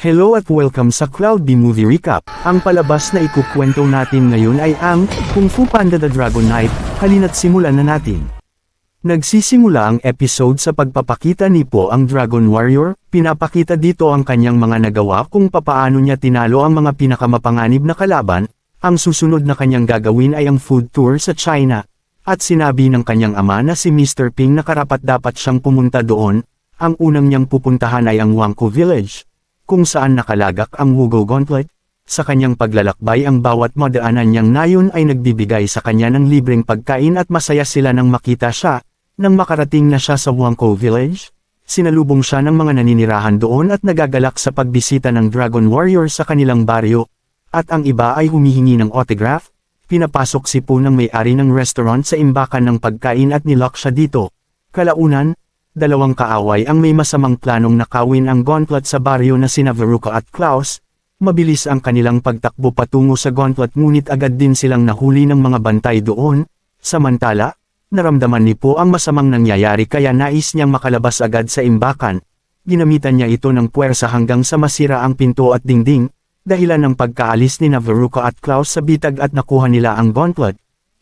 Hello at welcome sa Cloud B Movie Recap. Ang palabas na ikukwento natin ngayon ay ang Kung Fu Panda The Dragon Knight. Halina't simulan na natin. Nagsisimula ang episode sa pagpapakita ni Po ang Dragon Warrior. Pinapakita dito ang kanyang mga nagawa kung papaano niya tinalo ang mga pinakamapanganib na kalaban. Ang susunod na kanyang gagawin ay ang food tour sa China. At sinabi ng kanyang ama na si Mr. Ping na karapat-dapat siyang pumunta doon. Ang unang niyang pupuntahan ay ang Wangko Village, kung saan nakalagak ang Wugo Gauntlet. Sa kanyang paglalakbay ang bawat madaanan niyang nayon ay nagbibigay sa kanya ng libreng pagkain at masaya sila nang makita siya. Nang makarating na siya sa Wangko Village, sinalubong siya ng mga naninirahan doon at nagagalak sa pagbisita ng Dragon Warrior sa kanilang baryo. At ang iba ay humihingi ng autograph. Pinapasok si Po ng may-ari ng restaurant sa imbakan ng pagkain at nilock siya dito. Kalaunan, dalawang kaaway ang may masamang planong nakawin ang gauntlet sa baryo na sina Veruca at Klaus. Mabilis ang kanilang pagtakbo patungo sa gauntlet ngunit agad din silang nahuli ng mga bantay doon. Samantala, naramdaman ni Po ang masamang nangyayari kaya nais niyang makalabas agad sa imbakan. Ginamitan niya ito ng puwersa hanggang sa masira ang pinto at dingding, dahilan ng pagkaalis ni Veruca at Klaus sa bitag at nakuha nila ang gauntlet.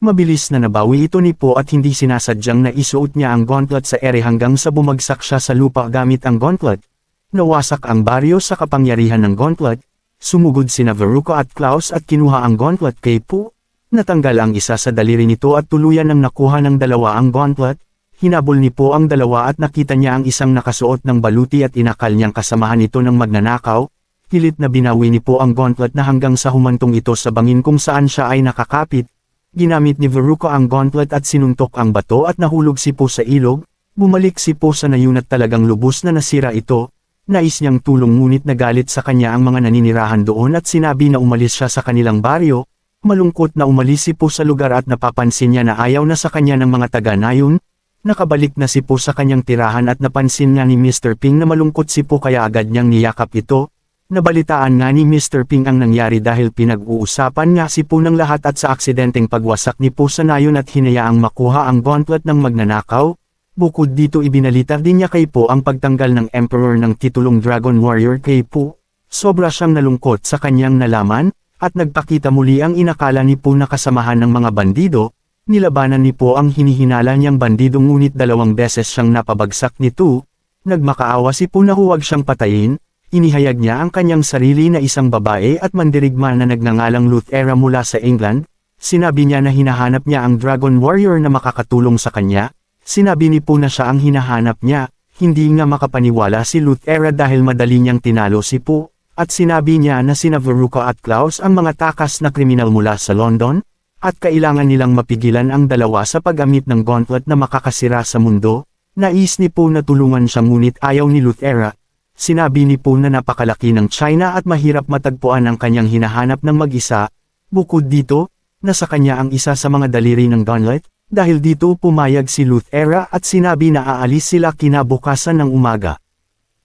Mabilis na nabawi ito ni Po at hindi sinasadyang na isuot niya ang gauntlet sa ere hanggang sa bumagsak siya sa lupa gamit ang gauntlet. Nawasak ang baryo sa kapangyarihan ng gauntlet. Sumugod sina Veruca at Klaus at kinuha ang gauntlet kay Po. Natanggal ang isa sa daliri nito at tuluyan ng nakuha ng dalawa ang gauntlet. Hinabol ni Po ang dalawa at nakita niya ang isang nakasuot ng baluti at inakal niyang kasamahan ito ng magnanakaw. Pilit na binawi ni Po ang gauntlet na hanggang sa humantong ito sa bangin kung saan siya ay nakakapit. Ginamit ni Veruca ang gauntlet at sinuntok ang bato at nahulog si Po sa ilog. Bumalik si Po sa nayon at talagang lubos na nasira ito. Nais niyang tulong ngunit nagalit sa kanya ang mga naninirahan doon at sinabi na umalis siya sa kanilang baryo. Malungkot na umalis si Po sa lugar at napapansin niya na ayaw na sa kanya ng mga taga-nayon. Nakabalik na si Po sa kanyang tirahan at napansin nga ni Mr. Ping na malungkot si Po kaya agad niyang niyakap ito. Nabalitaan nga ni Mr. Ping ang nangyari dahil pinag-uusapan nga si Po ng lahat at sa aksidenteng pagwasak ni Po sa nayon at hinayaang makuha ang gauntlet ng magnanakaw. Bukod dito ibinalita din niya kay Po ang pagtanggal ng Emperor ng titulong Dragon Warrior kay Po. Sobra siyang nalungkot sa kanyang nalaman, at nagpakita muli ang inakala ni Po na kasamahan ng mga bandido. Nilabanan ni Po ang hinihinala niyang bandido ngunit 2 beses siyang napabagsak nito. Nagmakaawa si Po na huwag siyang patayin. Inihayag niya ang kanyang sarili na isang babae at mandirigma na nagngangalang Luthera mula sa England. Sinabi niya na hinahanap niya ang Dragon Warrior na makakatulong sa kanya. Sinabi ni Po na siya ang hinahanap niya. Hindi nga makapaniwala si Luthera dahil madali niyang tinalo si Po. At sinabi niya na sina Veruca at Klaus ang mga takas na kriminal mula sa London. At kailangan nilang mapigilan ang dalawa sa paggamit ng gauntlet na makakasira sa mundo. Nais ni Po na tulungan siya ngunit ayaw ni Luthera. Sinabi ni Po na napakalaki ng China at mahirap matagpuan ang kanyang hinahanap ng mag-isa. Bukod dito, nasa kanya ang isa sa mga daliri ng gauntlet. Dahil dito pumayag si Luthera at sinabi na aalis sila kinabukasan ng umaga.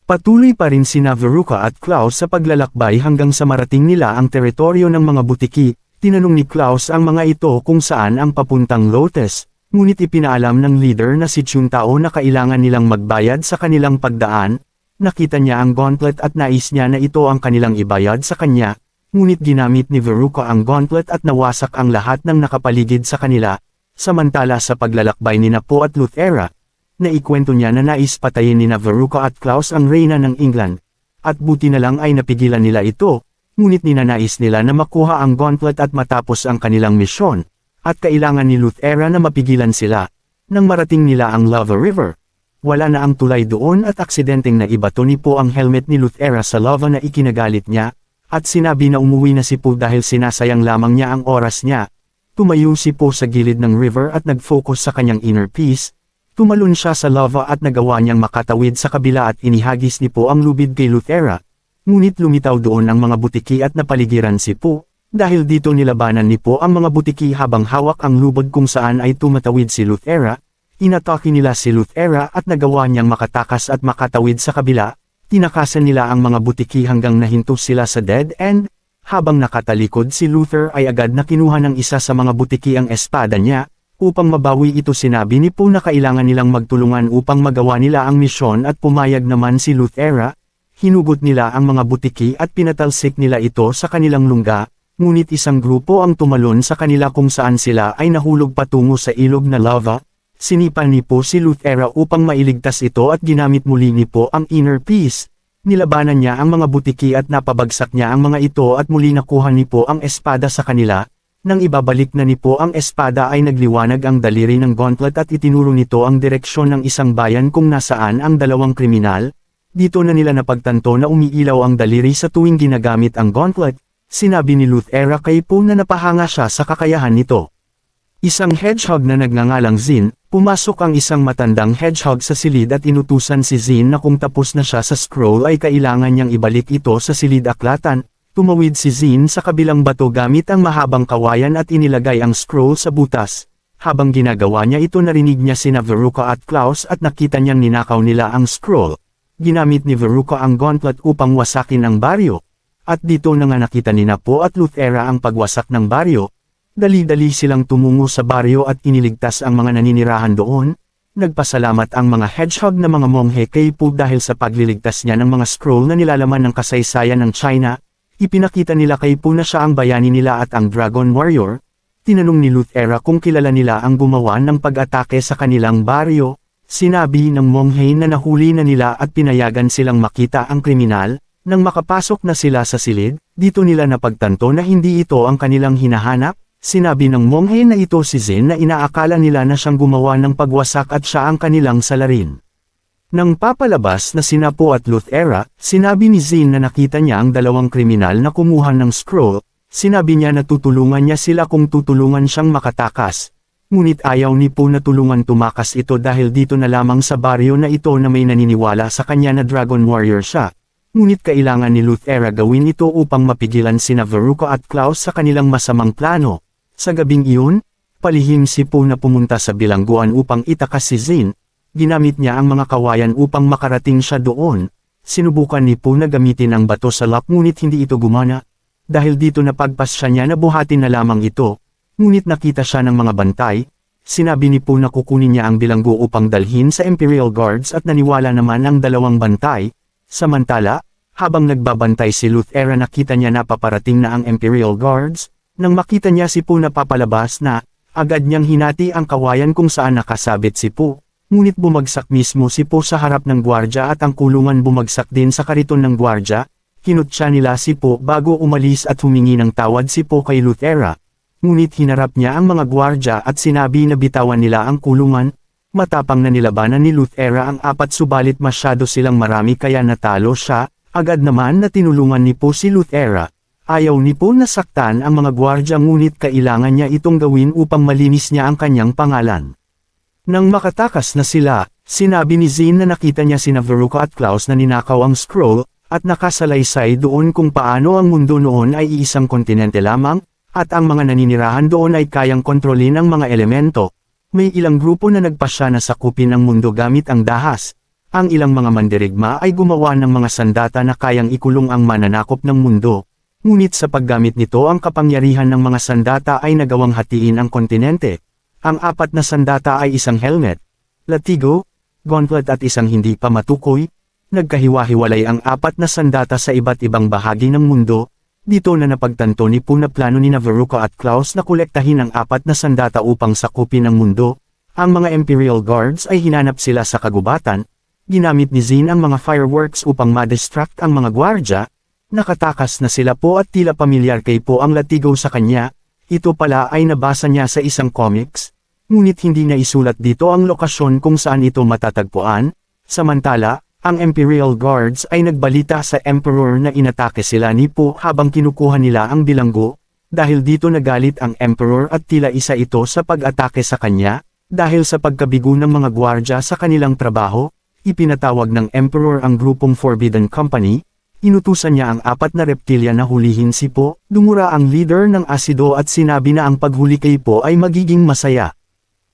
Patuloy pa rin sina Veruca at Klaus sa paglalakbay hanggang sa marating nila ang teritoryo ng mga butiki. Tinanong ni Klaus ang mga ito kung saan ang papuntang Lotus. Ngunit ipinaalam ng leader na si Chuntao na kailangan nilang magbayad sa kanilang pagdaan. Nakita niya ang gauntlet at nais niya na ito ang kanilang ibayad sa kanya, ngunit ginamit ni Veruca ang gauntlet at nawasak ang lahat ng nakapaligid sa kanila. Samantala sa paglalakbay ni Po at Luthera, naikwento niya na nais patayin ni Veruca at Klaus ang reyna ng England. At buti na lang ay napigilan nila ito, ngunit ninanais nila na makuha ang gauntlet at matapos ang kanilang misyon. At kailangan ni Luthera na mapigilan sila. Nang marating nila ang Lava River, wala na ang tulay doon at aksidenteng naibato ni Po ang helmet ni Luthera sa lava na ikinagalit niya, at sinabi na umuwi na si Po dahil sinasayang lamang niya ang oras niya. Tumayo si Po sa gilid ng river at nag-focus sa kanyang inner peace. Tumalon siya sa lava at nagawa niyang makatawid sa kabila at inihagis ni Po ang lubid kay Luthera. Ngunit lumitaw doon ang mga butiki at napaligiran si Po. Dahil dito nilabanan ni Po ang mga butiki habang hawak ang lubid kung saan ay tumatawid si Luthera. Inatake nila si Luthera at nagawa niyang makatakas at makatawid sa kabila. Tinakasan nila ang mga butiki hanggang nahinto sila sa dead end. Habang nakatalikod si Luther ay agad na kinuha ng isa sa mga butiki ang espada niya. Upang mabawi ito sinabi ni Po na kailangan nilang magtulungan upang magawa nila ang misyon at pumayag naman si Luthera. hinugot nila ang mga butiki at pinatalsik nila ito sa kanilang lungga, ngunit isang grupo ang tumalon sa kanila kung saan sila ay nahulog patungo sa ilog na lava. Sinipan ni Po si Luthera upang mailigtas ito at ginamit muli ni Po ang inner peace. Nilabanan niya ang mga butiki at napabagsak niya ang mga ito at muli nakuha ni Po ang espada sa kanila. Nang ibabalik na ni Po ang espada ay nagliwanag ang daliri ng Gauntlet at itinuro nito ang direksyon ng isang bayan kung nasaan ang dalawang kriminal. Dito na nila napagtanto na umiilaw ang daliri sa tuwing ginagamit ang Gauntlet. Sinabi ni Luthera kay Po na napahanga siya sa kakayahan nito. Isang hedgehog na nagngangalang Zin, pumasok ang isang matandang hedgehog sa silid at inutusan si Zin na kung tapos na siya sa scroll ay kailangan niyang ibalik ito sa silid aklatan. Tumawid si Zin sa kabilang bato gamit ang mahabang kawayan at inilagay ang scroll sa butas. Habang ginagawa niya ito narinig niya sina Veruca at Klaus at nakita niyang ninakaw nila ang scroll. Ginamit ni Veruca ang Gauntlet upang wasakin ang baryo. At dito na nga nakita ni Po at Luthera ang pagwasak ng baryo. Dali-dali silang tumungo sa baryo at iniligtas ang mga naninirahan doon. Nagpasalamat ang mga hedgehog na mga monghe kay Po dahil sa pagliligtas niya ng mga scroll na nilalaman ng kasaysayan ng China. Ipinakita nila kay Po na siya ang bayani nila at ang Dragon Warrior. Tinanong ni Luthera kung kilala nila ang gumawa ng pag-atake sa kanilang baryo. Sinabi ng monghe na nahuli na nila at pinayagan silang makita ang kriminal. Nang makapasok na sila sa silid, dito nila napagtanto na hindi ito ang kanilang hinahanap. Sinabi ng monghe na ito si Zin na inaakala nila na siyang gumawa ng pagwasak at siya ang kanilang salarin. Nang papalabas na sina Po at Luthera, sinabi ni Zin na nakita niya ang dalawang kriminal na kumuha ng scroll. Sinabi niya na tutulungan niya sila kung tutulungan siyang makatakas. Ngunit ayaw ni Po na tulungan tumakas ito dahil dito na lamang sa baryo na ito na may naniniwala sa kanya na Dragon Warrior siya. Ngunit kailangan ni Luthera gawin ito upang mapigilan sina Veruca at Klaus sa kanilang masamang plano. Sa gabing iyon, palihim si Po na pumunta sa bilangguan upang itakas si Zin. Ginamit niya ang mga kawayan upang makarating siya doon. Sinubukan ni Po na gamitin ang bato sa lock ngunit hindi ito gumana. Dahil dito napagpasya niya na buhatin na lamang ito. Ngunit nakita siya ng mga bantay. Sinabi ni Po na kukunin niya ang bilanggo upang dalhin sa Imperial Guards at naniwala naman ang dalawang bantay. Samantala, habang nagbabantay si Luthera nakita niya na paparating na ang Imperial Guards. Nang makita niya si Po na papalabas na, agad niyang hinati ang kawayan kung saan nakasabit si Po. Ngunit bumagsak mismo si Po sa harap ng gwardya at ang kulungan bumagsak din sa kariton ng gwardya. Kinutya nila si Po bago umalis at humingi ng tawad si Po kay Luthera. Ngunit hinarap niya ang mga gwardya at sinabi na bitawan nila ang kulungan. Matapang na nilabanan ni Luthera ang apat subalit masyado silang marami kaya natalo siya. Agad naman na tinulungan ni Po si Luthera. Ayaw ni Po na saktan ang mga gwardya ngunit kailangan niya itong gawin upang malinis niya ang kanyang pangalan. Nang makatakas na sila, sinabi ni Zin na nakita niya sina Veruca at Klaus na ninakaw ang scroll, at nakasalaysay doon kung paano ang mundo noon ay iisang kontinente lamang, at ang mga naninirahan doon ay kayang kontrolin ang mga elemento. May ilang grupo na nagpasya na sakupin ang mundo gamit ang dahas. Ang ilang mga mandirigma ay gumawa ng mga sandata na kayang ikulong ang mananakop ng mundo. Ngunit sa paggamit nito ang kapangyarihan ng mga sandata ay nagawang hatiin ang kontinente. Ang apat na sandata ay isang helmet, latigo, gauntlet at isang hindi pa matukoy. Nagkahiwa-hiwalay ang apat na sandata sa iba't ibang bahagi ng mundo. Dito na napagtanto ni Po na plano ni Veruca at Klaus na kolektahin ang apat na sandata upang sakupin ang mundo. Ang mga Imperial Guards ay hinanap sila sa kagubatan. Ginamit ni Zin ang mga fireworks upang ma-distract ang mga gwardya. Nakatakas na sila Po at tila pamilyar kay Po ang latigo sa kanya. Ito pala ay nabasa niya sa isang comics, ngunit hindi na isulat dito ang lokasyon kung saan ito matatagpuan. Samantala, ang Imperial Guards ay nagbalita sa Emperor na inatake sila ni Po habang kinukuha nila ang bilanggo. Dahil dito nagalit ang Emperor at tila isa ito sa pag-atake sa kanya. Dahil sa pagkabigo ng mga gwardya sa kanilang trabaho, ipinatawag ng Emperor ang grupong Forbidden Company. Inutusan niya ang apat na reptilya na hulihin si Po. Dumura ang leader ng Asido at sinabi na ang paghuli kay Po ay magiging masaya.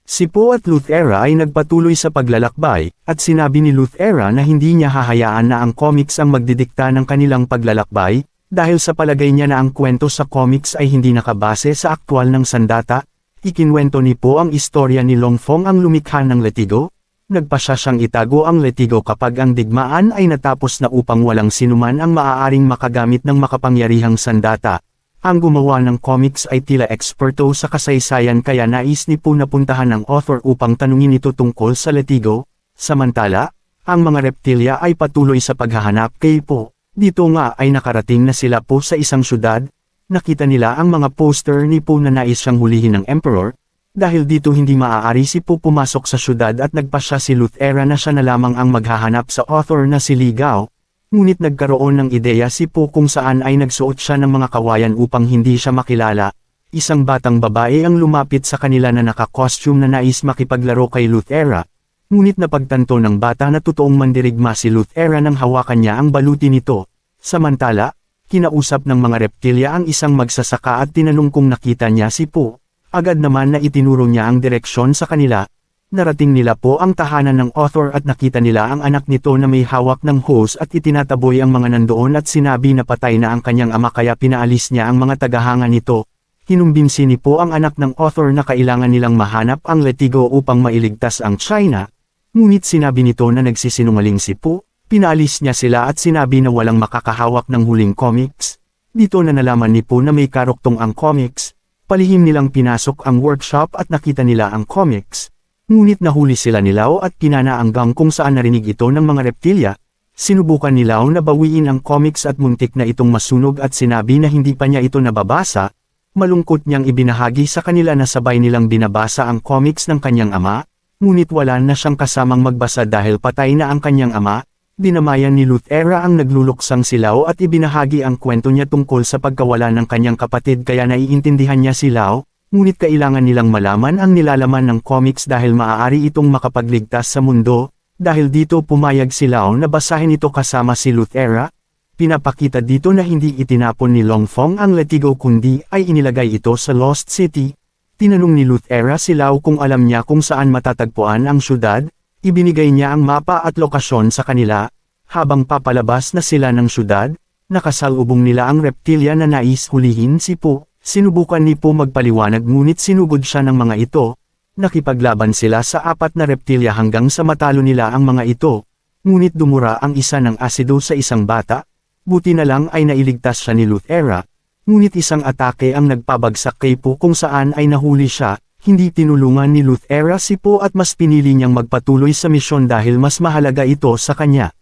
Si Po at Luthera ay nagpatuloy sa paglalakbay, at sinabi ni Luthera na hindi niya hahayaan na ang comics ang magdidikta ng kanilang paglalakbay, dahil sa palagay niya na ang kwento sa comics ay hindi nakabase sa aktwal ng sandata. Ikinwento ni Po ang istorya ni Longfong ang lumikha ng latigo. Nagpasya siyang itago ang Letigo kapag ang digmaan ay natapos na upang walang sinuman ang maaaring makagamit ng makapangyarihang sandata. Ang gumawa ng comics ay tila eksperto sa kasaysayan kaya nais ni Po na puntahan ng author upang tanungin ito tungkol sa Letigo. Samantala, ang mga reptilya ay patuloy sa paghahanap kay Po. Dito nga ay nakarating na sila Po sa isang syudad. Nakita nila ang mga poster ni Po na nais siyang hulihin ng Emperor. Dahil dito hindi maaari si Po pumasok sa syudad at nagpasya si Luthera na siya na lamang ang maghahanap sa author na si Li Gao. Ngunit nagkaroon ng ideya si Po kung saan ay nagsuot siya ng mga kawayan upang hindi siya makilala. Isang batang babae ang lumapit sa kanila na naka-costume na nais makipaglaro kay Luthera. Ngunit napagtanto ng bata na totoong mandirigma si Luthera nang hawakan niya ang baluti nito. Samantala, kinausap ng mga reptilya ang isang magsasaka at tinanong kung nakita niya si Po. Agad naman na itinuro niya ang direksyon sa kanila. Narating nila Po ang tahanan ng author at nakita nila ang anak nito na may hawak ng hose at itinataboy ang mga nandoon at sinabi na patay na ang kanyang ama kaya pinaalis niya ang mga tagahanga nito. Kinumbinsi ni Po ang anak ng author na kailangan nilang mahanap ang Letigo upang mailigtas ang China. Ngunit sinabi nito na nagsisinungaling si Po. Pinaalis niya sila at sinabi na walang makakahawak ng huling comics. Dito na nalaman ni Po na may karuktong ang comics. Palihim nilang pinasok ang workshop at nakita nila ang comics. Ngunit nahuli sila ni Lao at kinana hanggang kung saan narinig ito ng mga reptilya. Sinubukan ni Lao na bawiin ang comics at muntik na itong masunog at sinabi na hindi pa niya ito nababasa. Malungkot niyang ibinahagi sa kanila na sabay nilang binabasa ang comics ng kanyang ama. Ngunit wala na siyang kasamang magbasa dahil patay na ang kanyang ama. Dinamayan ni Luthera ang nagluluksang si Lao at ibinahagi ang kwento niya tungkol sa pagkawala ng kanyang kapatid kaya naiintindihan niya si Lao, ngunit kailangan nilang malaman ang nilalaman ng comics dahil maaari itong makapagligtas sa mundo, dahil dito pumayag si Lao na basahin ito kasama si Luthera. Pinapakita dito na hindi itinapon ni Longfeng ang Letigo kundi ay inilagay ito sa Lost City. Tinanong ni Luthera si Lao kung alam niya kung saan matatagpuan ang syudad. Ibinigay niya ang mapa at lokasyon sa kanila. Habang papalabas na sila ng syudad, nakasalubong nila ang reptilya na nais hulihin si Po. Sinubukan ni Po magpaliwanag ngunit sinugod siya ng mga ito. Nakipaglaban sila sa 4 na reptilya hanggang sa matalo nila ang mga ito. Ngunit dumura ang isa ng asido sa isang bata. Buti na lang ay nailigtas siya ni Luthera. Ngunit isang atake ang nagpabagsak kay Po kung saan ay nahuli siya. Hindi tinulungan ni Luthera si Po at mas pinili niyang magpatuloy sa misyon dahil mas mahalaga ito sa kanya.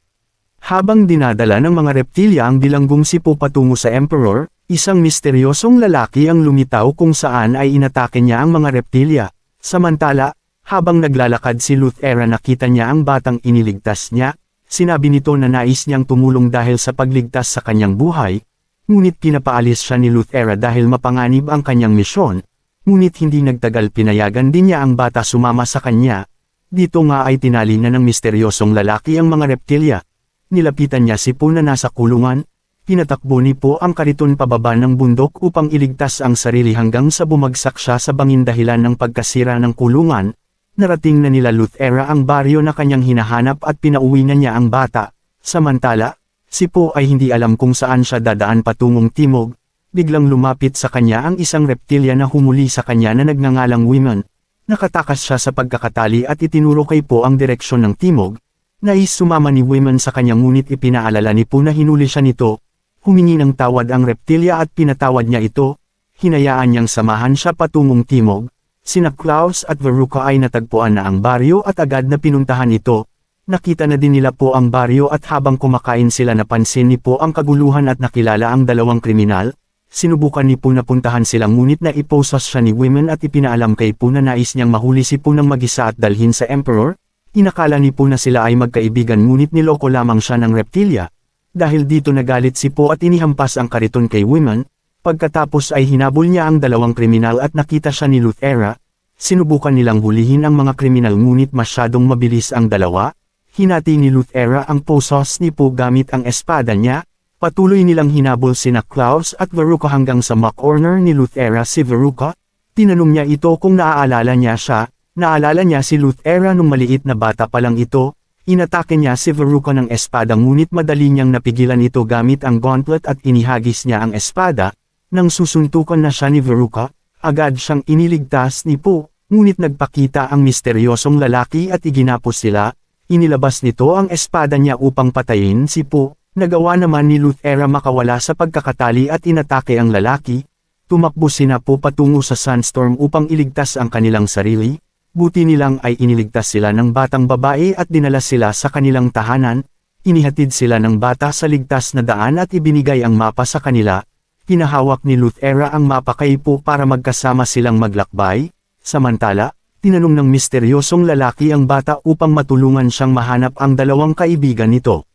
Habang dinadala ng mga reptilya ang bilanggong si Po patungo sa Emperor, isang misteryosong lalaki ang lumitaw kung saan ay inatake niya ang mga reptilya. Samantala, habang naglalakad si Luthera nakita niya ang batang iniligtas niya, sinabi nito na nais niyang tumulong dahil sa pagligtas sa kanyang buhay, ngunit pinapaalis siya ni Luthera dahil mapanganib ang kanyang misyon. Ngunit hindi nagtagal pinayagan din niya ang bata sumama sa kanya. Dito nga ay tinali na ng misteryosong lalaki ang mga reptilya. Nilapitan niya si Po na nasa kulungan. Pinatakbo ni Po ang kariton pababa ng bundok upang iligtas ang sarili hanggang sa bumagsak siya sa bangin dahilan ng pagkasira ng kulungan. Narating na nila Luthera ang baryo na kanyang hinahanap at pinauwi na niya ang bata. Samantala, si Po ay hindi alam kung saan siya dadaan patungong timog. Biglang lumapit sa kanya ang isang reptilya na humuli sa kanya na nagngangalang Women. Nakatakas siya sa pagkakatali at itinuro kay Po ang direksyon ng timog. Nais sumama ni Women sa kanya ngunit ipinaalala ni Po na hinuli siya nito. Humingi ng tawad ang reptilya at pinatawad niya ito. Hinayaan niyang samahan siya patungong timog. Sina Klaus at Veruca ay natagpuan na ang baryo at agad na pinuntahan ito. Nakita na din nila Po ang baryo at habang kumakain sila napansin ni Po ang kaguluhan at nakilala ang 2 kriminal. Sinubukan ni Po na puntahan sila ngunit na iposas siya ni Women at ipinaalam kay Po na nais niyang mahuli si Po ng mag-isa at dalhin sa Emperor. Inakala ni Po na sila ay magkaibigan ngunit niloko lamang siya ng reptilya. Dahil dito nagalit si Po at inihampas ang kariton kay Women. Pagkatapos ay hinabol niya ang 2 kriminal at nakita siya ni Luthera. Sinubukan nilang hulihin ang mga kriminal ngunit masyadong mabilis ang 2. Hinati ni Luthera ang posos ni Po gamit ang espada niya. Patuloy nilang hinabol sina Klaus at Veruca hanggang sa corner ni Luthera si Veruca. Tinanong niya ito kung naaalala niya siya. Naalala niya si Luthera nung maliit na bata pa lang ito. Inatake niya si Veruca ng espada ngunit madali niyang napigilan ito gamit ang gauntlet at inihagis niya ang espada. Nang susuntukan na siya ni Veruca, agad siyang iniligtas ni Po. ngunit nagpakita ang misteryosong lalaki at iginapos sila. Inilabas nito ang espada niya upang patayin si Po. Nagawa naman ni Luthera makawala sa pagkakatali at inatake ang lalaki. Tumakbo sina Po patungo sa Sunstorm upang iligtas ang kanilang sarili. Buti nilang ay iniligtas sila ng batang babae at dinala sila sa kanilang tahanan. Inihatid sila ng bata sa ligtas na daan at ibinigay ang mapa sa kanila. Pinahawak ni Luthera ang mapa kay Po para magkasama silang maglakbay. Samantala, tinanong ng misteryosong lalaki ang bata upang matulungan siyang mahanap ang dalawang kaibigan nito.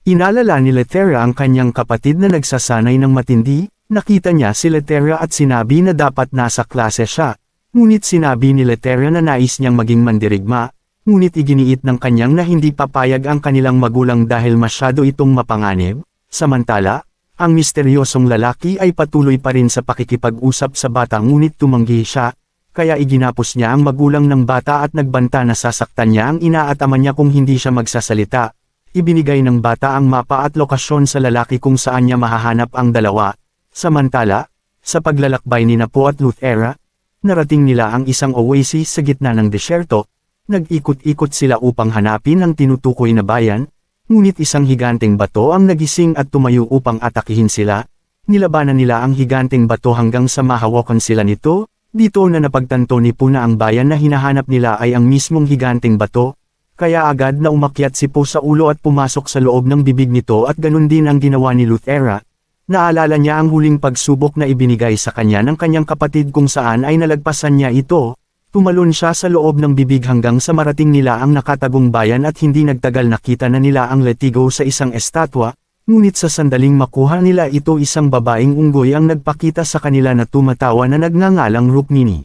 Inalala ni Luthera ang kanyang kapatid na nagsasanay ng matindi. Nakita niya si Luthera at sinabi na dapat nasa klase siya. Ngunit sinabi ni Luthera na nais niyang maging mandirigma. Ngunit iginiit ng kanyang na hindi papayag ang kanilang magulang dahil masyado itong mapanganib. Samantala, ang misteryosong lalaki ay patuloy pa rin sa pakikipag-usap sa bata ngunit tumanggi siya, kaya iginapos niya ang magulang ng bata at nagbanta na sasaktan niya ang ina at ama niya kung hindi siya magsasalita. Ibinigay ng bata ang mapa at lokasyon sa lalaki kung saan niya mahahanap ang dalawa. Samantala, sa paglalakbay ni Po at Luthera, narating nila ang isang oasis sa gitna ng desyerto. Nag-ikot-ikot sila upang hanapin ang tinutukoy na bayan, ngunit isang higanteng bato ang nagising at tumayo upang atakihin sila. Nilabanan nila ang higanteng bato hanggang sa mahawakan sila nito. Dito na napagtanto ni Po na ang bayan na hinahanap nila ay ang mismong higanteng bato, kaya agad na umakyat si Po sa ulo at pumasok sa loob ng bibig nito at ganun din ang ginawa ni Luthera. Naalala niya ang huling pagsubok na ibinigay sa kanya ng kanyang kapatid kung saan ay nalagpasan niya ito. Tumalon siya sa loob ng bibig hanggang sa marating nila ang nakatagong bayan at hindi nagtagal nakita na nila ang letigo sa isang estatwa, ngunit sa sandaling makuha nila ito isang babaeng unggoy ang nagpakita sa kanila na tumatawa na nagngangalang Rukmini.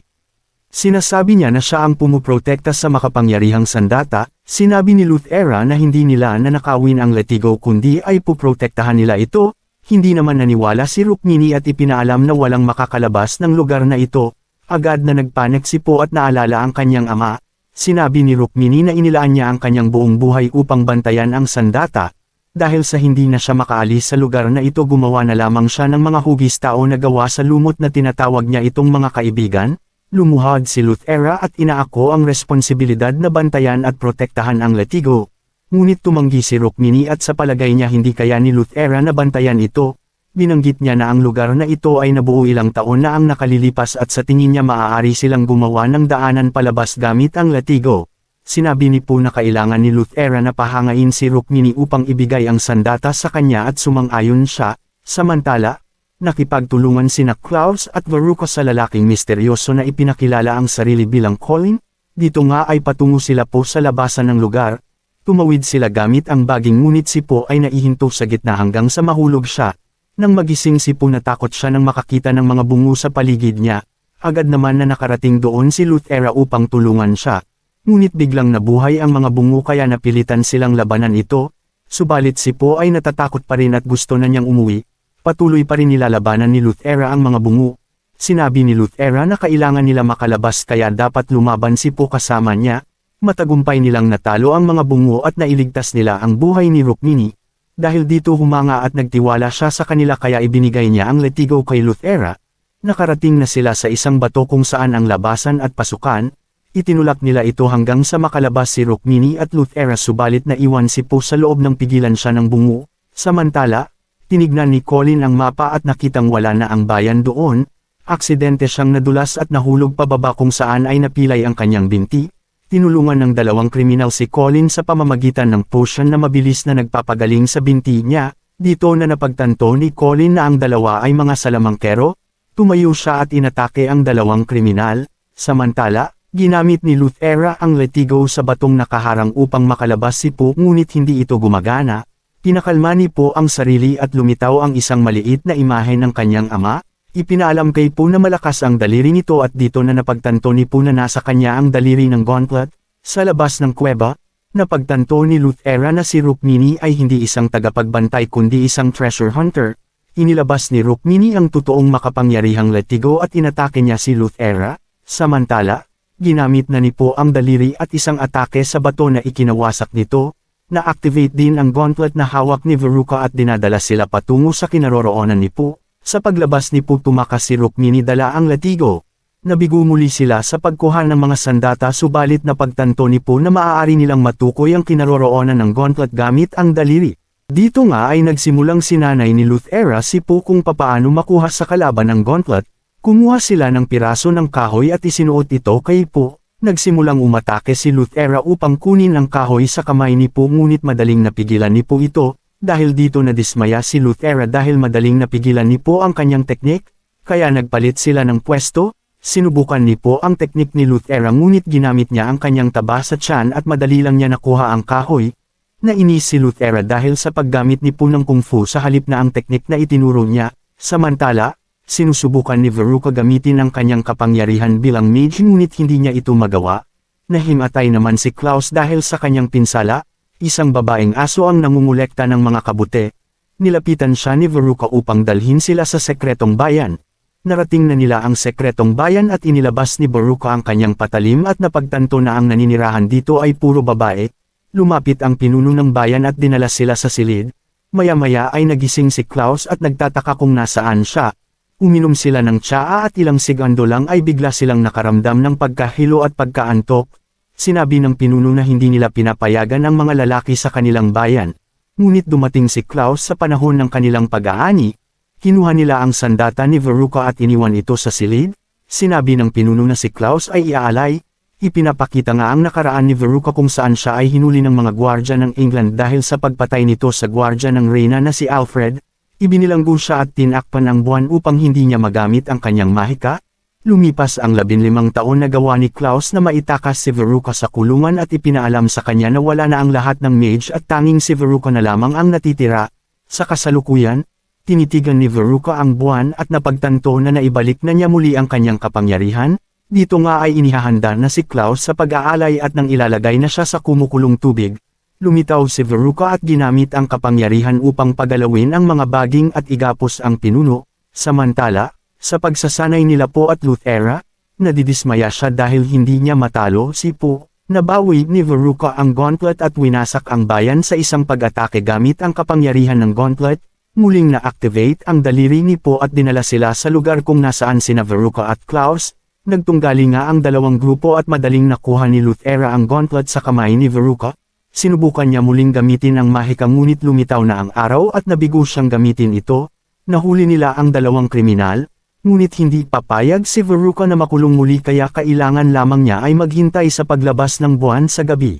Sinasabi niya na siya ang pumuprotekta sa makapangyarihang sandata. Sinabi ni Luthera na hindi nila nanakawin ang letigo kundi ay puprotektahan nila ito. Hindi naman naniwala si Rukmini at ipinaalam na walang makakalabas ng lugar na ito. Agad na nagpanik si Po at naalala ang kanyang ama. Sinabi ni Rukmini na inilaan niya ang kanyang buong buhay upang bantayan ang sandata. Dahil sa hindi na siya makaalis sa lugar na ito gumawa na lamang siya ng mga hugis tao na gawa sa lumot na tinatawag niya itong mga kaibigan. Lumuhad si Luthera at inaako ang responsibilidad na bantayan at protektahan ang letigo. Ngunit tumanggi si Rukmini at sa palagay niya hindi kaya ni Luthera na bantayan ito. Binanggit niya na ang lugar na ito ay nabuo ilang taon na ang nakalilipas at sa tingin niya maaari silang gumawa ng daanan palabas gamit ang letigo. Sinabi ni Po na kailangan ni Luthera na pahangain si Rukmini upang ibigay ang sandata sa kanya at sumang-ayon siya. Samantala, nakipagtulungan sina Klaus at Veruca sa lalaking misteryoso na ipinakilala ang sarili bilang Colin. Dito nga ay patungo sila Po sa labasan ng lugar. Tumawid sila gamit ang baging ngunit si Po ay naihinto sa gitna hanggang sa mahulog siya. Nang magising si Po natakot siya nang makakita ng mga bungo sa paligid niya. Agad naman na nakarating doon si Luthera upang tulungan siya. Ngunit biglang nabuhay ang mga bungo kaya napilitan silang labanan ito. Subalit si Po ay natatakot pa rin at gusto na niyang umuwi. Patuloy pa rin nilalabanan ni Luthera ang mga bungo. Sinabi ni Luthera na kailangan nila makalabas kaya dapat lumaban si Po kasama niya. Matagumpay nilang natalo ang mga bungo at nailigtas nila ang buhay ni Rukmini. Dahil dito humanga at nagtiwala siya sa kanila kaya ibinigay niya ang letigo kay Luthera. Nakarating na sila sa isang bato kung saan ang labasan at pasukan. Itinulak nila ito hanggang sa makalabas si Rukmini at Luthera subalit naiwan si Po sa loob ng pigilan siya ng bungo. Samantala, tinignan ni Colin ang mapa at nakitang wala na ang bayan doon. Aksidente siyang nadulas at nahulog pababa kung saan ay napilay ang kanyang binti. Tinulungan ng dalawang kriminal si Colin sa pamamagitan ng potion na mabilis na nagpapagaling sa binti niya. Dito na napagtanto ni Colin na ang dalawa ay mga salamangkero. Tumayo siya at inatake ang dalawang kriminal. Samantala, ginamit ni Luthera ang letigo sa batong nakaharang upang makalabas si Po ngunit hindi ito gumagana. Pinakalma ni Po ang sarili at lumitaw ang isang maliit na imahe ng kanyang ama. Ipinaalam kay Po na malakas ang daliri nito at dito na napagtanto ni Po na nasa kanya ang daliri ng gauntlet. Sa labas ng kuweba, napagtanto ni Luthera na si Rukmini ay hindi isang tagapagbantay kundi isang treasure hunter. Inilabas ni Rukmini ang totoong makapangyarihang letigo at inatake niya si Luthera. Samantala, ginamit na ni Po ang daliri at isang atake sa bato na ikinawasak nito. Na-activate din ang gauntlet na hawak ni Veruca at dinadala sila patungo sa kinaroroonan ni Po. Sa paglabas ni Po tumakas si Rukmini dala ang letigo. Nabigo muli sila sa pagkuha ng mga sandata subalit napagtanto ni Po na maaari nilang matukoy ang kinaroroonan ng gauntlet gamit ang daliri. Dito nga ay nagsimulang sinanay ni Luthera si Po kung papaano makuha sa kalaban ang gauntlet. Kumuha sila ng piraso ng kahoy at isinuot ito kay Po. Nagsimulang umatake si Luthera upang kunin ang kahoy sa kamay ni Po ngunit madaling napigilan ni Po ito. Dahil dito nadismaya si Luthera dahil madaling napigilan ni Po ang kanyang teknik, kaya nagpalit sila ng pwesto. Sinubukan ni Po ang teknik ni Luthera ngunit ginamit niya ang kanyang taba sa tiyan at madali lang niya nakuha ang kahoy. Nainis si Luthera dahil sa paggamit ni Po ng kung fu sa halip na ang teknik na itinuro niya. Samantala, sinusubukan ni Veruca gamitin ang kanyang kapangyarihan bilang mage ngunit hindi niya ito magawa. Nahimatay naman si Klaus dahil sa kanyang pinsala, isang babaeng aso ang nangungulekta ng mga kabute. Nilapitan siya ni Veruca upang dalhin sila sa sekretong bayan. Narating na nila ang sekretong bayan at inilabas ni Veruca ang kanyang patalim at napagtanto na ang naninirahan dito ay puro babae. Lumapit ang pinuno ng bayan at dinala sila sa silid. Maya-maya ay nagising si Klaus at nagtataka kung nasaan siya. Uminom sila ng tsaa at ilang segundo lang ay bigla silang nakaramdam ng pagkahilo at pagkaantok. Sinabi ng pinuno na hindi nila pinapayagan ang mga lalaki sa kanilang bayan. Ngunit dumating si Klaus sa panahon ng kanilang pag-aani. Kinuha nila ang sandata ni Veruca at iniwan ito sa silid. Sinabi ng pinuno na si Klaus ay iaalay. Ipinapakita nga ang nakaraan ni Veruca kung saan siya ay hinuli ng mga gwardya ng England dahil sa pagpatay nito sa gwardya ng reyna na si Alfred. Ibinilanggo siya at tinakpan ang buwan upang hindi niya magamit ang kanyang mahika. Lumipas ang 15 taon na gawa ni Klaus na maitakas si Veruca sa kulungan at ipinaalam sa kanya na wala na ang lahat ng mage at tanging si Veruca na lamang ang natitira. Sa kasalukuyan, tinitigan ni Veruca ang buwan at napagtanto na naibalik na niya muli ang kanyang kapangyarihan. Dito nga ay inihahanda na si Klaus sa pag-aalay at nang ilalagay na siya sa kumukulong tubig. Lumitaw si Veruca at ginamit ang kapangyarihan upang pagalawin ang mga baging at igapos ang pinuno. Samantala, sa pagsasanay nila Po at Luthera, nadidismaya siya dahil hindi niya matalo si Po. Nabawi ni Veruca ang gauntlet at winasak ang bayan sa isang pag-atake gamit ang kapangyarihan ng gauntlet. Muling na-activate ang daliri ni Po at dinala sila sa lugar kung nasaan sina Veruca at Klaus. Nagtunggali nga ang dalawang grupo at madaling nakuha ni Luthera ang gauntlet sa kamay ni Veruca. Sinubukan niya muling gamitin ang mahika ngunit lumitaw na ang araw at nabigo siyang gamitin ito. Nahuli nila ang dalawang kriminal, ngunit hindi papayag si Veruca na makulong muli kaya kailangan lamang niya ay maghintay sa paglabas ng buwan sa gabi.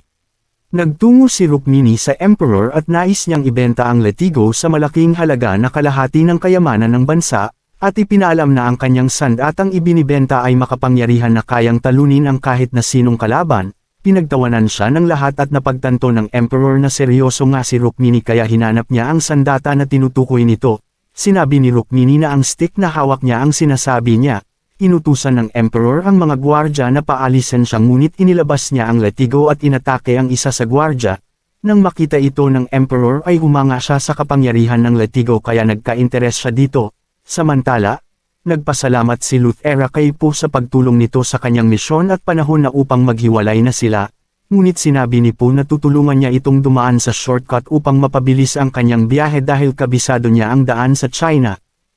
Nagtungo si Rukmini sa Emperor at nais niyang ibenta ang Letigo sa malaking halaga na kalahati ng kayamanan ng bansa, at ipinaalam na ang kanyang sandatang ibinibenta ay makapangyarihan na kayang talunin ang kahit na sinong kalaban. Pinagtawanan siya ng lahat at napagtanto ng Emperor na seryoso nga si Rukmini kaya hinanap niya ang sandata na tinutukoy nito. Sinabi ni Rukmini na ang stick na hawak niya ang sinasabi niya. Inutusan ng Emperor ang mga gwardya na paalisin siya ngunit inilabas niya ang Letigo at inatake ang isa sa gwardya. Nang makita ito ng Emperor ay humanga siya sa kapangyarihan ng Letigo kaya nagka-interes siya dito. Samantala, nagpasalamat si Luthera kay Po sa pagtulong nito sa kanyang misyon at panahon na upang maghiwalay na sila. Ngunit sinabi ni Po na tutulungan niya itong dumaan sa shortcut upang mapabilis ang kanyang biyahe dahil kabisado niya ang daan sa China.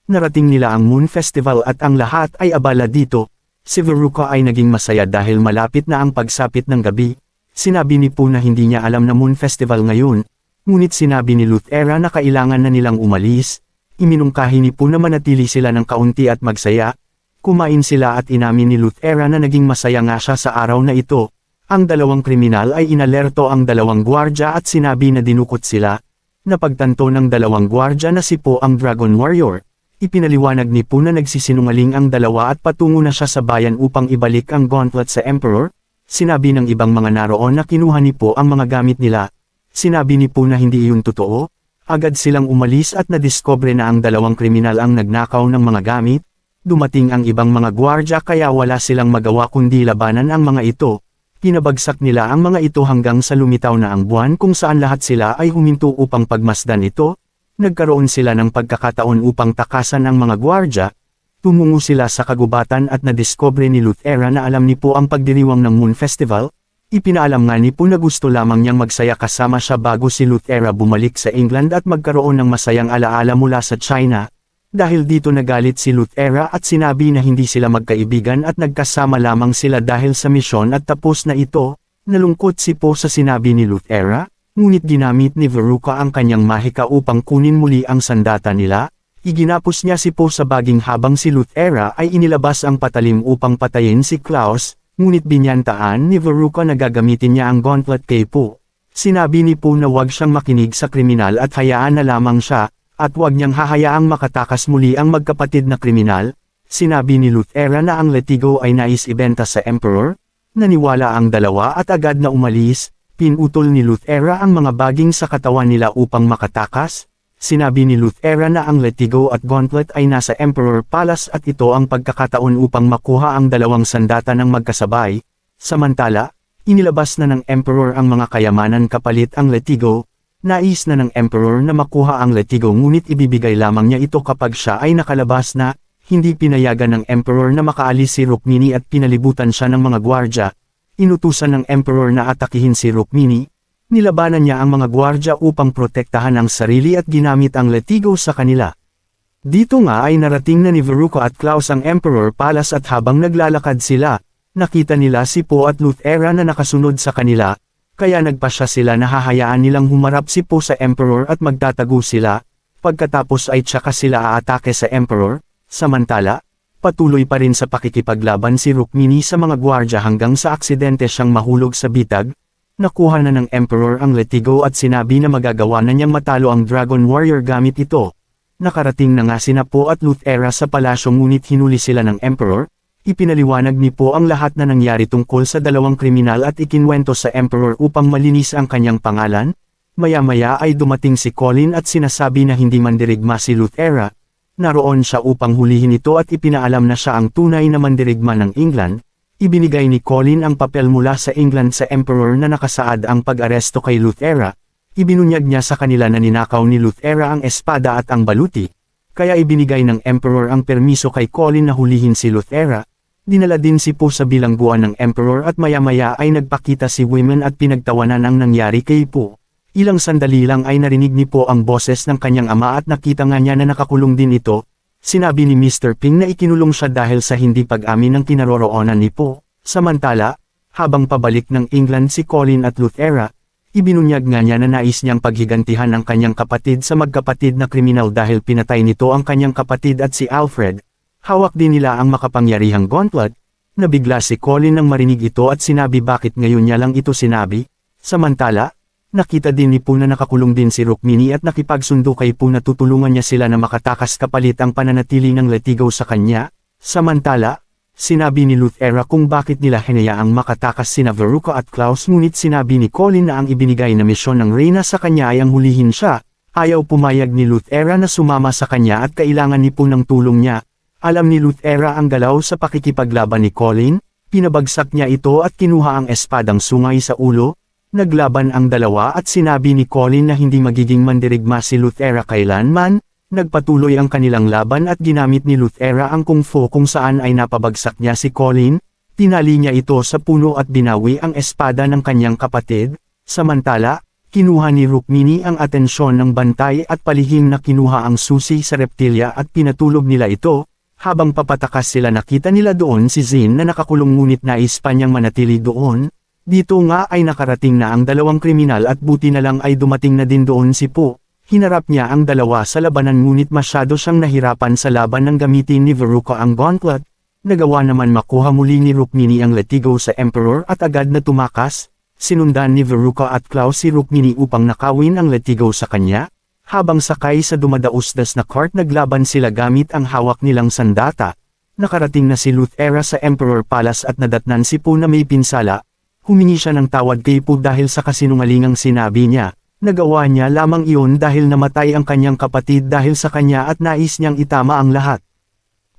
Narating nila ang Moon Festival at ang lahat ay abala dito. Si Veruca ay naging masaya dahil malapit na ang pagsapit ng gabi. Sinabi ni Po na hindi niya alam na Moon Festival ngayon. Ngunit sinabi ni Luthera na kailangan na nilang umalis. Iminungkahi ni Po na manatili sila ng kaunti at magsaya. Kumain sila at inamin ni Luthera na naging masaya nga siya sa araw na ito. Ang dalawang kriminal ay inalerto ang dalawang gwardya at sinabi na dinukot sila. Napagtanto ng dalawang gwardya na si Po ang Dragon Warrior. Ipinaliwanag ni Po na nagsisinungaling ang dalawa at patungo na siya sa bayan upang ibalik ang gauntlet sa Emperor. Sinabi ng ibang mga naroon na kinuha ni Po ang mga gamit nila. Sinabi ni Po na hindi iyon totoo. Agad silang umalis at nadiskubre na ang dalawang kriminal ang nagnakaw ng mga gamit. Dumating ang ibang mga gwardya kaya wala silang magawa kundi labanan ang mga ito. Pinabagsak nila ang mga ito hanggang sa lumitaw na ang buwan kung saan lahat sila ay huminto upang pagmasdan ito. Nagkaroon sila ng pagkakataon upang takasan ang mga gwardya. Tumungo sila sa kagubatan at nadiskubre ni Luthera na alam ni Po ang pagdiriwang ng Moon Festival. Ipinaalam nga ni Po na gusto lamang niyang magsaya kasama siya bago si Luthera bumalik sa England at magkaroon ng masayang alaala mula sa China. Dahil dito nagalit si Lutera at sinabi na hindi sila magkaibigan at nagkasama lamang sila dahil sa misyon at tapos na ito. Nalungkot si Po sa sinabi ni Lutera, ngunit ginamit ni Veruca ang kanyang mahika upang kunin muli ang sandata nila. Iginapos niya si Po sa baging habang si Lutera ay inilabas ang patalim upang patayin si Klaus, ngunit binyantaan ni Veruca na gagamitin niya ang gauntlet kay Po. Sinabi ni Po na huwag siyang makinig sa kriminal at hayaan na lamang siya, at huwag niyang hahayaang makatakas muli ang magkapatid na kriminal. Sinabi ni Lutera na ang Letigo ay nais ibenta sa Emperor. Naniwala ang dalawa at agad na umalis. Pinutol ni Lutera ang mga baging sa katawan nila upang makatakas. Sinabi ni Lutera na ang Letigo at Gauntlet ay nasa Emperor Palace at ito ang pagkakataon upang makuha ang dalawang sandata ng magkasabay. Samantala, inilabas na ng Emperor ang mga kayamanan kapalit ang Letigo. Nais na ng Emperor na makuha ang Letigo ngunit ibibigay lamang niya ito kapag siya ay nakalabas na. Hindi pinayagan ng Emperor na makaalis si Rukmini at pinalibutan siya ng mga gwardya. Inutusan ng Emperor na atakihin si Rukmini. Nilabanan niya ang mga gwardya upang protektahan ang sarili at ginamit ang Letigo sa kanila. Dito nga ay narating na ni Veruca at Klaus ang Emperor Palace at habang naglalakad sila, nakita nila si Po at Lutera na nakasunod sa kanila, kaya nagpasya sila na hahayaan nilang humarap si Po sa Emperor at magtatago sila, pagkatapos ay tsaka sila aatake sa Emperor. Samantala, patuloy pa rin sa pakikipaglaban si Rukmini sa mga gwardya hanggang sa aksidente siyang mahulog sa bitag. Nakuha na ng Emperor ang Letigo at sinabi na magagawa na niyang matalo ang Dragon Warrior gamit ito. Nakarating na nga sina Po at Lutera sa palasyo ngunit hinuli sila ng Emperor. Ipinaliwanag ni Po ang lahat na nangyari tungkol sa dalawang kriminal at ikinwento sa Emperor upang malinis ang kanyang pangalan. Maya-maya ay dumating si Colin at sinasabi na hindi mandirigma si Lutera. Naroon siya upang hulihin ito at ipinaalam na siya ang tunay na mandirigma ng England. Ibinigay ni Colin ang papel mula sa England sa Emperor na nakasaad ang pag-aresto kay Lutera. Ibinunyag niya sa kanila na ninakaw ni Lutera ang espada at ang baluti. Kaya ibinigay ng Emperor ang permiso kay Colin na hulihin si Lutera. Dinala din si Po sa bilangguan ng Emperor at maya-maya ay nagpakita si Women at pinagtawanan ang nangyari kay Po. Ilang sandali lang ay narinig ni Po ang boses ng kanyang ama at nakita nga niya na nakakulong din ito. Sinabi ni Mr. Ping na ikinulong siya dahil sa hindi pag-amin ng kinaroroonan ni Po. Samantala, habang pabalik ng England si Colin at Lutera, ibinunyag nga niya na nais niyang paghigantihan ang kanyang kapatid sa magkapatid na kriminal dahil pinatay nito ang kanyang kapatid at si Alfred. Hawak din nila ang makapangyarihang gauntlet. Nabigla si Colin nang marinig ito at sinabi bakit ngayon niya lang ito sinabi. Samantala, nakita din ni Po na nakakulong din si Rukmini at nakipagsundo kay Po na tutulungan niya sila na makatakas kapalit ang pananatili ng Letigo sa kanya. Samantala, sinabi ni Lutera kung bakit nila hinayaang makatakas sina Veruca at Klaus ngunit sinabi ni Colin na ang ibinigay na misyon ng Reyna sa kanya ay ang hulihin siya. Ayaw pumayag ni Lutera na sumama sa kanya at kailangan ni Po ng tulong niya. Alam ni Lutera ang galaw sa pakikipaglaban ni Colin, pinabagsak niya ito at kinuha ang espadang sungay sa ulo. Naglaban ang dalawa at sinabi ni Colin na hindi magiging mandirigma si Lutera kailanman. Nagpatuloy ang kanilang laban at ginamit ni Lutera ang kung fu kung saan ay napabagsak niya si Colin. Tinali niya ito sa puno at binawi ang espada ng kanyang kapatid. Samantala, kinuha ni Rukmini ang atensyon ng bantay at palihim na kinuha ang susi sa reptilya at pinatulog nila ito. Habang papatakas sila nakita nila doon si Zin na nakakulong ngunit nais pa niyang manatili doon. Dito nga ay nakarating na ang dalawang kriminal at buti na lang ay dumating na din doon si Po. Hinarap niya ang dalawa sa labanan ngunit masyado siyang nahirapan sa laban nang gamitin ni Veruca ang gauntlet. Nagawa naman makuha muli ni Rukmini ang Letigo sa Emperor at agad na tumakas. Sinundan ni Veruca at Klaus si Rukmini upang nakawin ang Letigo sa kanya. Habang sakay sa dumadausdas na cart naglaban sila gamit ang hawak nilang sandata. Nakarating na si Lutera sa Emperor Palace at nadatnan si Po na may pinsala. Humingi siya ng tawad kay Po dahil sa kasinungalingang sinabi niya. Nagawa niya lamang iyon dahil namatay ang kanyang kapatid dahil sa kanya at nais niyang itama ang lahat.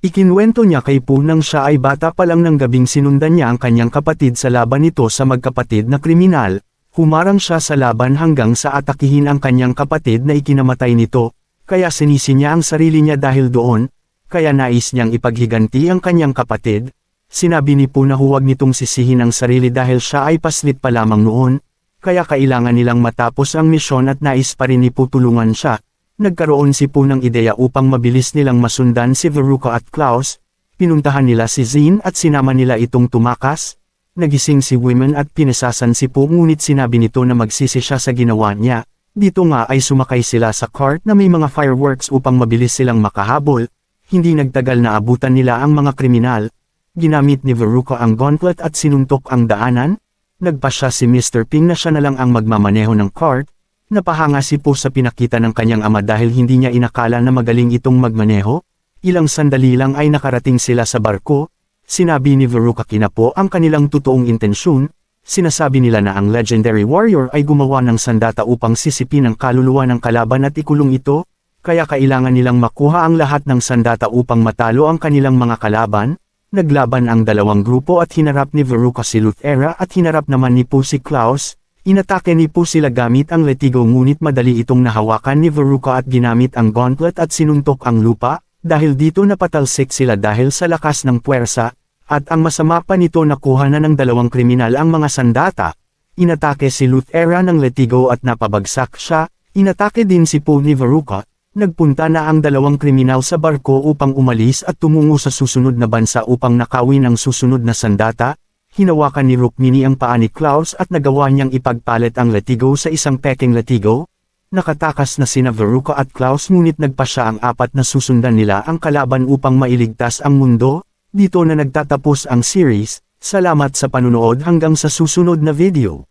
Ikinwento niya kay Po nang siya ay bata pa lang ng gabing sinundan niya ang kanyang kapatid sa laban nito sa magkapatid na kriminal. Humarang siya sa laban hanggang sa atakihin ang kanyang kapatid na ikinamatay nito, kaya sinisi niya ang sarili niya dahil doon, kaya nais niyang ipaghiganti ang kanyang kapatid. Sinabi ni Po na huwag nitong sisihin ang sarili dahil siya ay paslit pa lamang noon, kaya kailangan nilang matapos ang misyon at nais pa rin ni Po tulungan siya. Nagkaroon si Po ng ideya upang mabilis nilang masundan si Veruca at Klaus, pinuntahan nila si Zin at sinama nila itong tumakas. Nagising si Women at pinasasan si Po ngunit sinabi nito na magsisi siya sa ginawa niya. Dito nga ay sumakay sila sa cart na may mga fireworks upang mabilis silang makahabol. Hindi nagtagal na abutan nila ang mga kriminal. Ginamit ni Veruca ang gauntlet at sinuntok ang daanan. Nagpasya si Mr. Ping na siya na lang ang magmamaneho ng cart. Napahanga si Po sa pinakita ng kanyang ama dahil hindi niya inakala na magaling itong magmaneho. Ilang sandali lang ay nakarating sila sa barko. Sinabi ni Veruca kina Po ang kanilang totoong intensyon. Sinasabi nila na ang legendary warrior ay gumawa ng sandata upang sisipin ang kaluluwa ng kalaban at ikulong ito, kaya kailangan nilang makuha ang lahat ng sandata upang matalo ang kanilang mga kalaban. Naglaban ang dalawang grupo at hinarap ni Veruca si Luthera at hinarap naman ni Po si Klaus. Inatake ni Po sila gamit ang letigo ngunit madali itong nahawakan ni Veruca at ginamit ang gauntlet at sinuntok ang lupa, dahil dito napatalsik sila dahil sa lakas ng puwersa, at ang masama pa nito nakuha na ng dalawang kriminal ang mga sandata. Inatake si Luthera ng letigo at napabagsak siya, inatake din si Po ni Veruca. Nagpunta na ang dalawang kriminal sa barko upang umalis at tumungo sa susunod na bansa upang nakawin ang susunod na sandata. Hinawakan ni Rukmini ang paa ni Klaus at nagawa niyang ipagpalit ang letigo sa isang peking letigo. Nakatakas na sina Veruca at Klaus ngunit nagpasya ang apat na susundan nila ang kalaban upang mailigtas ang mundo. Dito na nagtatapos ang series. Salamat sa panunood hanggang sa susunod na video.